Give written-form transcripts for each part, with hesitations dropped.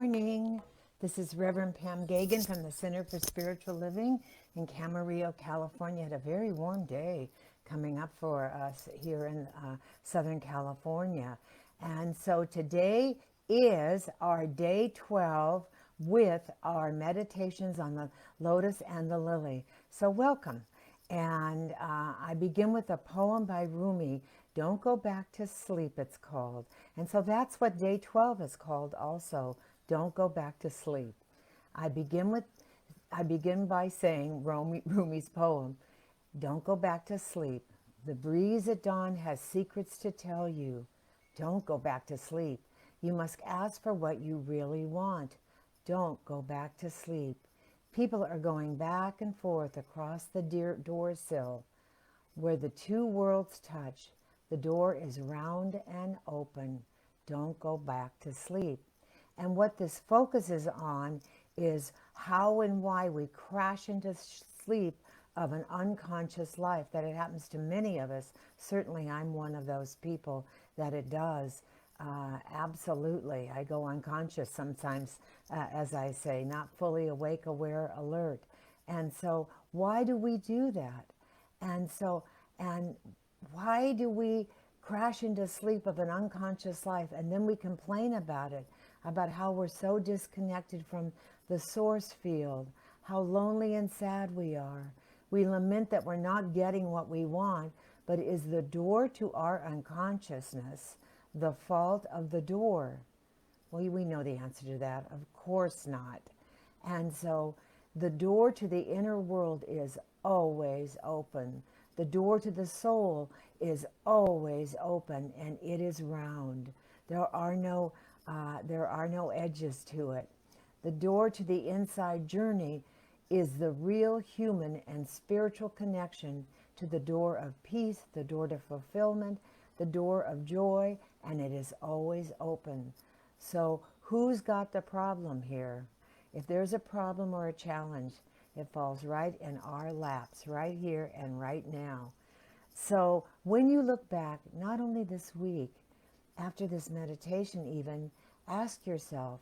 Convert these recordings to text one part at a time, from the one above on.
Morning. This is Reverend Pam Geagan from the Center for Spiritual Living in Camarillo, California. Had a very warm day coming up for us here in Southern California. And so today is our day 12 with our meditations on the Lotus and the Lily. So welcome. And I begin with a poem by Rumi. Don't Go Back to Sleep, it's called. And so that's what day 12 is called also. Don't go back to sleep. I begin by saying Rumi's poem. Don't go back to sleep. The breeze at dawn has secrets to tell you. Don't go back to sleep. You must ask for what you really want. Don't go back to sleep. People are going back and forth across the door sill. Where the two worlds touch, the door is round and open. Don't go back to sleep. And what this focuses on is how and why we crash into sleep of an unconscious life, that it happens to many of us. Certainly I'm one of those people that it does. Absolutely. I go unconscious sometimes, as I say, not fully awake, aware, alert. And so why do we do that? And why do we crash into sleep of an unconscious life, and then we complain about it, about how we're so disconnected from the source field, how lonely and sad we are. We lament that we're not getting what we want, but is the door to our unconsciousness the fault of the door? Well, we know the answer to that. Of course not. And so the door to the inner world is always open. The door to the soul is always open, and it is round. There are no edges to it. The door to the inside journey is the real human and spiritual connection to the door of peace, the door to fulfillment, the door of joy, and it is always open. So who's got the problem here? If there's a problem or a challenge, it falls right in our laps, right here and right now. So when you look back, not only this week, after this meditation even, ask yourself,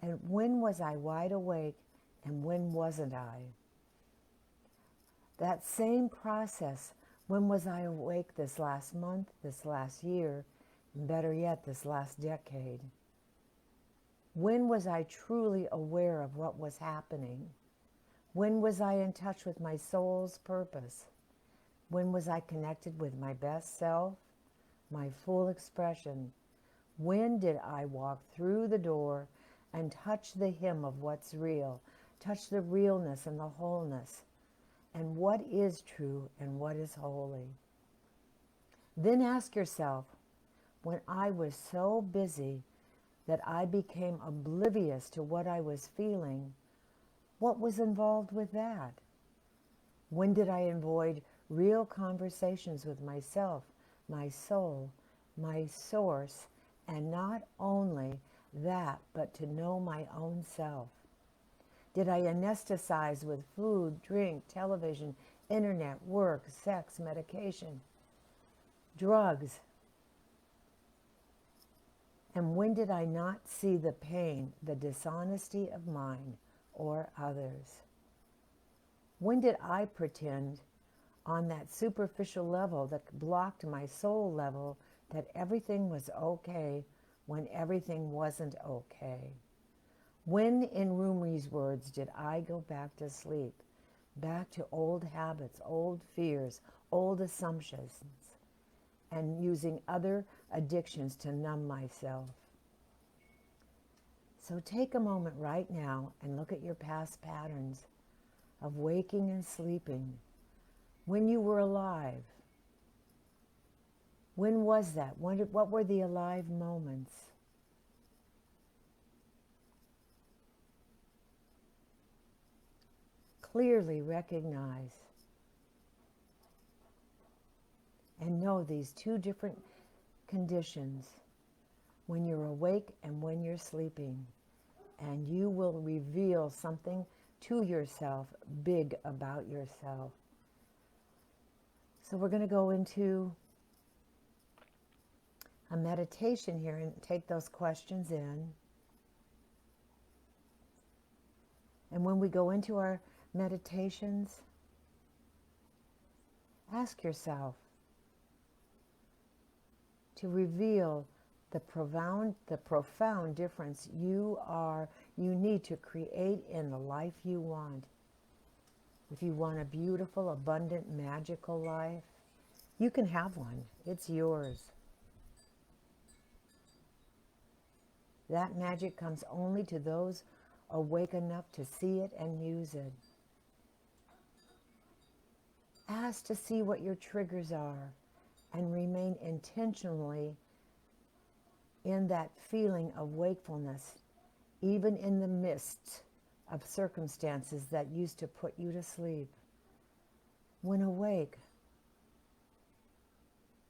and when was I wide awake and when wasn't I? That same process, when was I awake this last month, this last year, and better yet, this last decade? When was I truly aware of what was happening? When was I in touch with my soul's purpose? When was I connected with my best self, my full expression? When did I walk through the door and touch the hem of what's real, touch the realness and the wholeness, and what is true and what is holy? Then ask yourself, when I was so busy that I became oblivious to what I was feeling, what was involved with that? When did I avoid real conversations with myself, my soul, my source, and not only that, but to know my own self? Did I anesthetize with food, drink, television, internet, work, sex, medication, drugs? And when did I not see the pain, the dishonesty of mine or others? When did I pretend on that superficial level that blocked my soul level that everything was okay when everything wasn't okay? When, in Rumi's words, did I go back to sleep, back to old habits, old fears, old assumptions, and using other addictions to numb myself? So take a moment right now and look at your past patterns of waking and sleeping. When you were alive, when was that? What were the alive moments? Clearly recognize and know these two different conditions, when you're awake and when you're sleeping, and you will reveal something to yourself big about yourself. So we're going to go into a meditation here and take those questions in. And when we go into our meditations, ask yourself to reveal the profound difference you need to create in the life you want. If you want a beautiful, abundant, magical life, you can have one. It's yours. That magic comes only to those awake enough to see it and use it. Ask to see what your triggers are and remain intentionally in that feeling of wakefulness, even in the midst of circumstances that used to put you to sleep. When awake,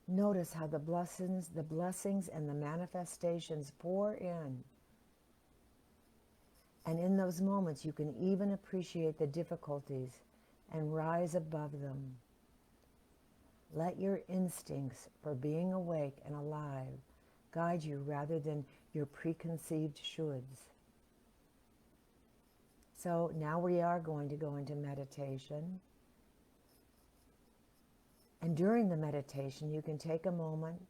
notice how the blessings and the manifestations pour in. And in those moments, you can even appreciate the difficulties and rise above them. Let your instincts for being awake and alive guide you rather than your preconceived shoulds. So now we are going to go into meditation. And during the meditation, you can take a moment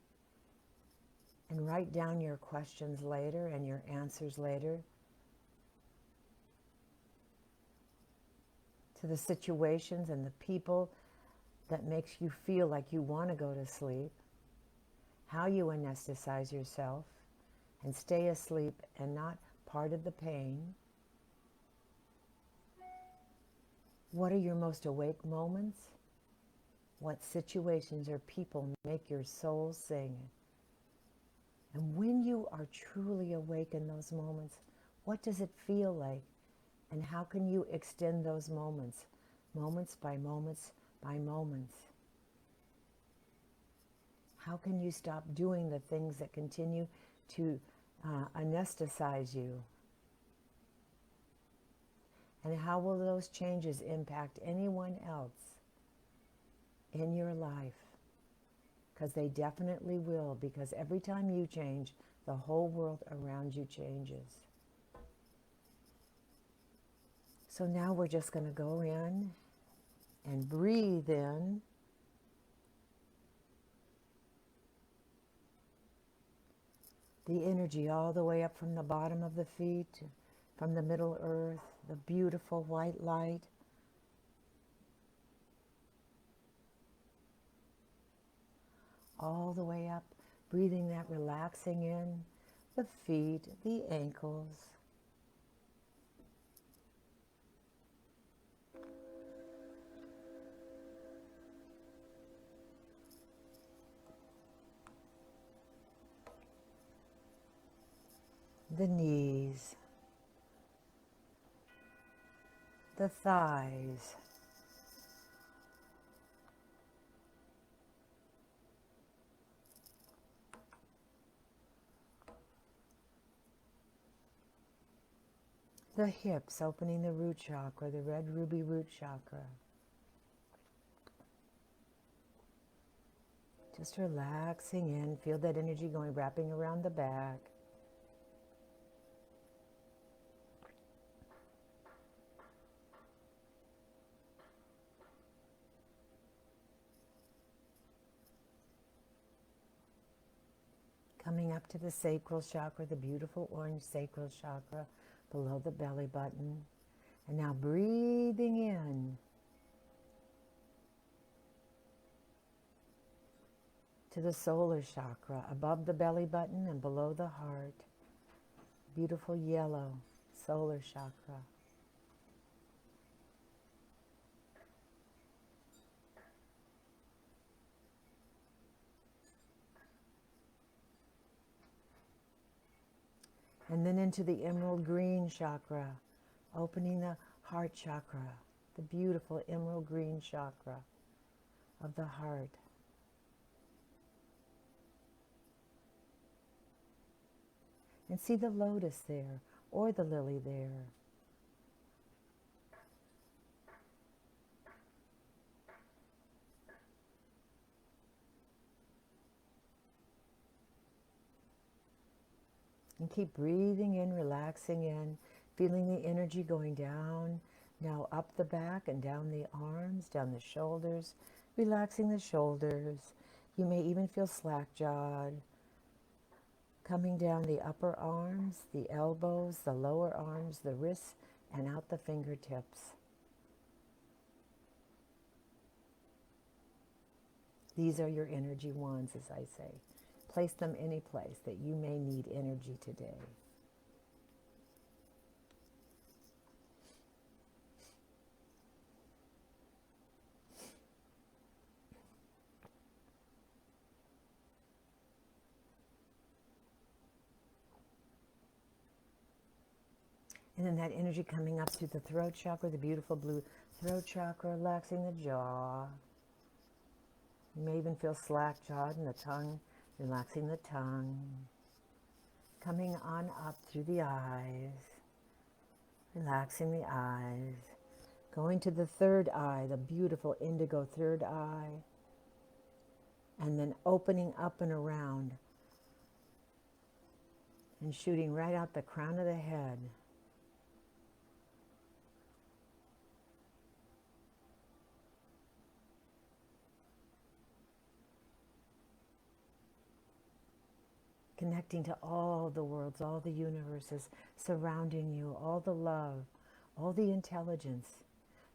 and write down your questions later and your answers later to the situations and the people that makes you feel like you want to go to sleep, how you anesthetize yourself and stay asleep and not part of the pain. What are your most awake moments? What situations or people make your soul sing? And when you are truly awake in those moments, what does it feel like? And how can you extend those moments, moments by moments by moments? How can you stop doing the things that continue to anesthetize you? And how will those changes impact anyone else in your life? Because they definitely will, because every time you change, the whole world around you changes. So now we're just going to go in and breathe in. The energy all the way up from the bottom of the feet, from the middle earth, the beautiful white light. All the way up, breathing that relaxing in, the feet, the ankles. The knees, the thighs, the hips, opening the root chakra, the red ruby root chakra. Just relaxing in, feel that energy going, wrapping around the back. Coming up to the sacral chakra, the beautiful orange sacral chakra below the belly button. And now breathing in to the solar chakra above the belly button and below the heart. Beautiful yellow solar chakra. And then into the emerald green chakra, opening the heart chakra, the beautiful emerald green chakra of the heart. And see the lotus there, or the lily there. And keep breathing in, relaxing in, Feeling the energy going down, now up the back and down the arms, down the shoulders, relaxing the shoulders. You may even feel slack-jawed. Coming down the upper arms, the elbows, the lower arms, the wrists, and out the fingertips. These are your energy wands, as I say. Place them any place that you may need energy today. And then that energy coming up through the throat chakra, the beautiful blue throat chakra, relaxing the jaw. You may even feel slack-jawed in the tongue, relaxing the tongue. Coming on up through the eyes, relaxing the eyes. Going to the third eye, the beautiful indigo third eye. And then opening up and around and shooting right out the crown of the head. Connecting to all the worlds, all the universes surrounding you, all the love, all the intelligence,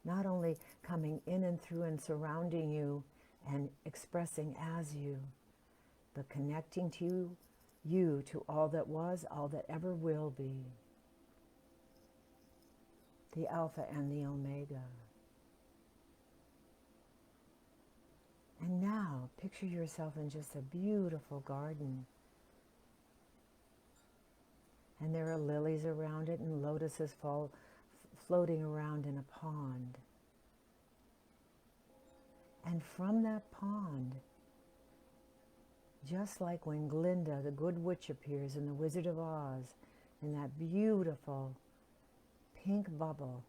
not only coming in and through and surrounding you and expressing as you, but connecting to you to all that was, all that ever will be, the Alpha and the Omega. And now, picture yourself in just a beautiful garden. And there are lilies around it and lotuses floating around in a pond. And from that pond, just like when Glinda, the good witch, appears in The Wizard of Oz, in that beautiful pink bubble,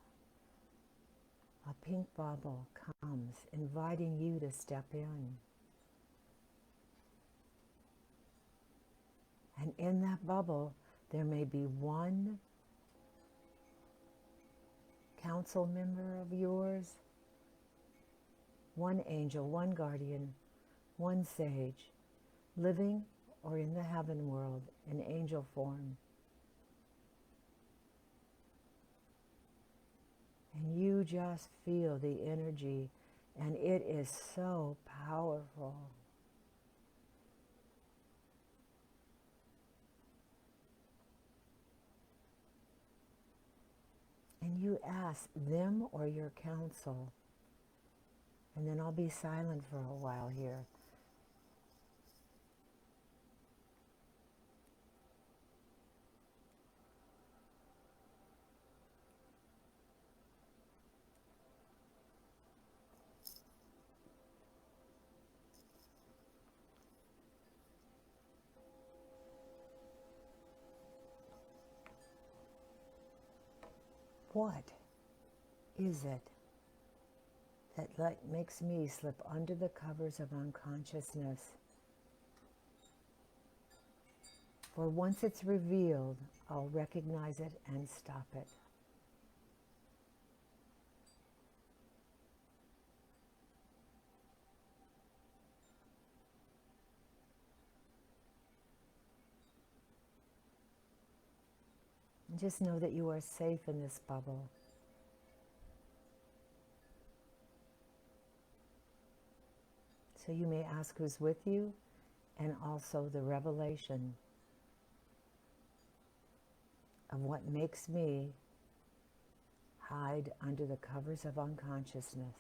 a pink bubble comes, inviting you to step in. And in that bubble, there may be one council member of yours, one angel, one guardian, one sage, living or in the heaven world in angel form. And you just feel the energy, and it is so powerful. And you ask them or your counsel, and then I'll be silent for a while here. What is it that makes me slip under the covers of unconsciousness? For once it's revealed, I'll recognize it and stop it. And just know that you are safe in this bubble. So you may ask who's with you, and also the revelation of what makes me hide under the covers of unconsciousness.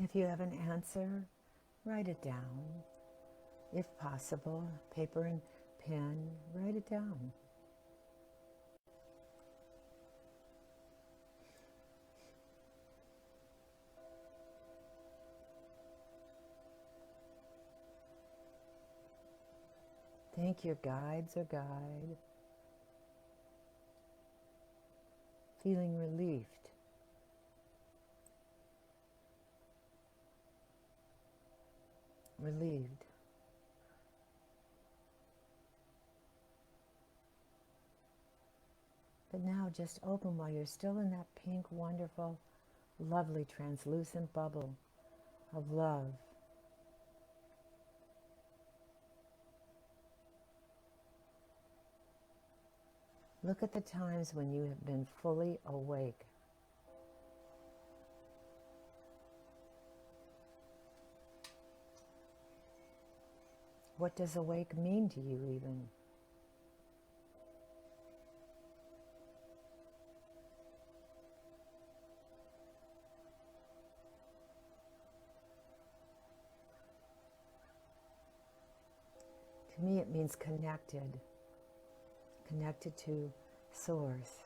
if you have an answer, write it down. If possible, paper and pen, write it down. Thank your guides or guide. Feeling relieved. Relieved. But now just open while you're still in that pink, wonderful, lovely, translucent bubble of love. Look at the times when you have been fully awake. What does awake mean to you even? To me, it means connected. Connected to Source.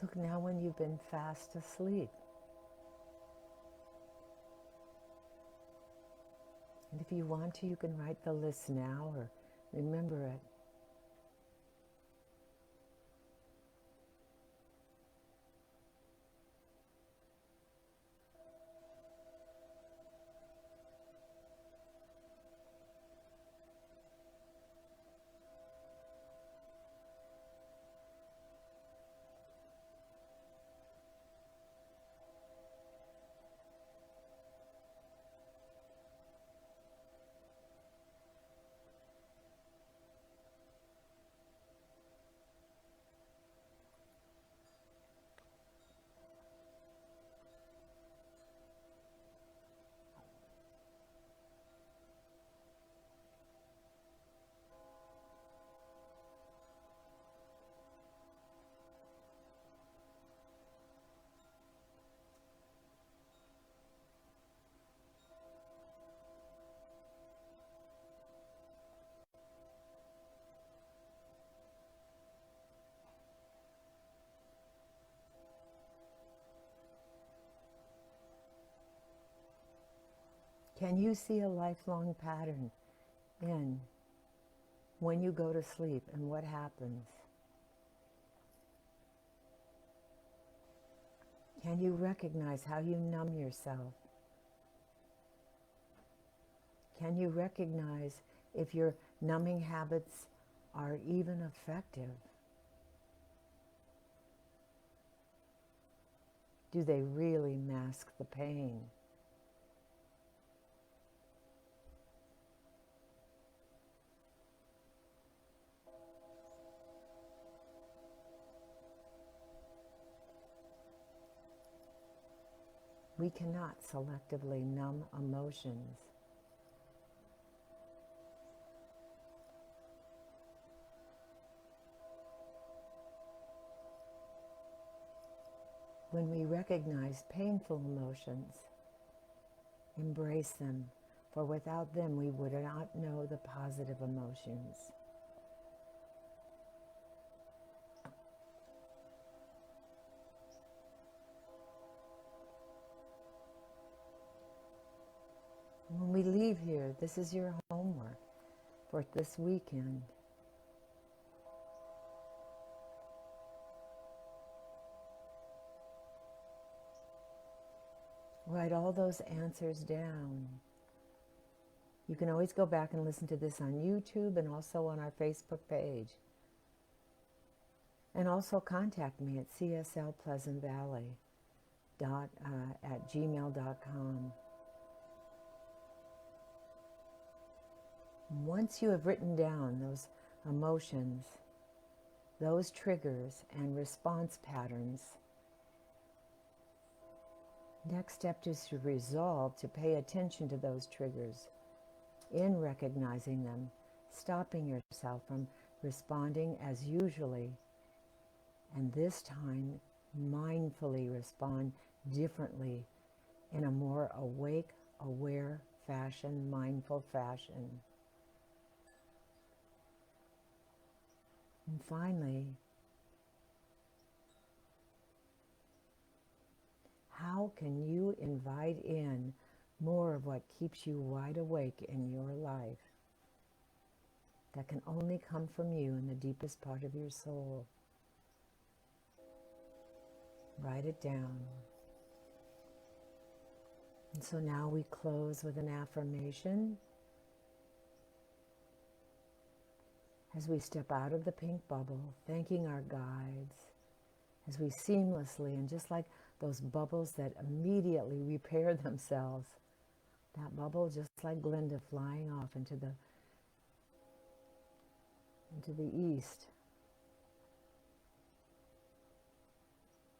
Look now when you've been fast asleep. And if you want to, you can write the list now or remember it. Can you see a lifelong pattern in when you go to sleep and what happens? Can you recognize how you numb yourself? Can you recognize if your numbing habits are even effective? Do they really mask the pain? We cannot selectively numb emotions. When we recognize painful emotions, embrace them, for without them we would not know the positive emotions. When we leave here, this is your homework for this weekend. Write all those answers down. You can always go back and listen to this on YouTube and also on our Facebook page. And also contact me at cslpleasantvalley@gmail.com. Once you have written down those emotions, those triggers and response patterns, next step is to resolve to pay attention to those triggers in recognizing them, stopping yourself from responding as usually, and this time mindfully respond differently in a more awake, aware fashion, mindful fashion. And finally, how can you invite in more of what keeps you wide awake in your life that can only come from you in the deepest part of your soul? Write it down. And so now we close with an affirmation as we step out of the pink bubble, thanking our guides, as we seamlessly, and just like those bubbles that immediately repair themselves, that bubble just like Glinda flying off into the east.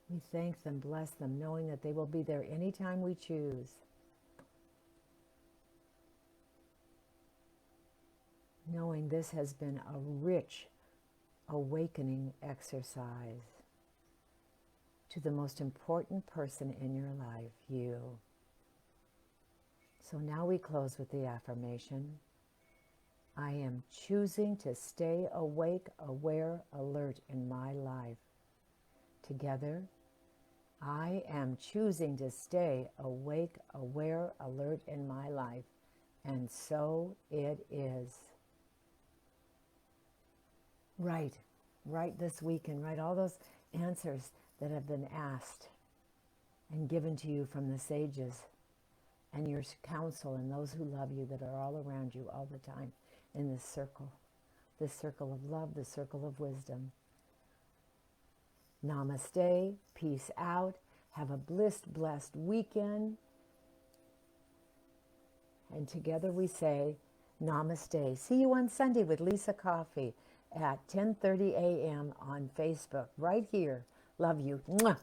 We thank them, bless them, knowing that they will be there anytime we choose. Knowing this has been a rich awakening exercise to the most important person in your life, you. So now we close with the affirmation. I am choosing to stay awake, aware, alert in my life. Together, I am choosing to stay awake, aware, alert in my life. And so it is. Write this week and write all those answers that have been asked and given to you from the sages and your counsel and those who love you that are all around you all the time in this circle of love, this circle of wisdom. Namaste, peace out, have a blessed weekend. And together we say namaste. See you on Sunday with Lisa Coffee at 10:30 a.m. on Facebook, right here. Love you. Mwah.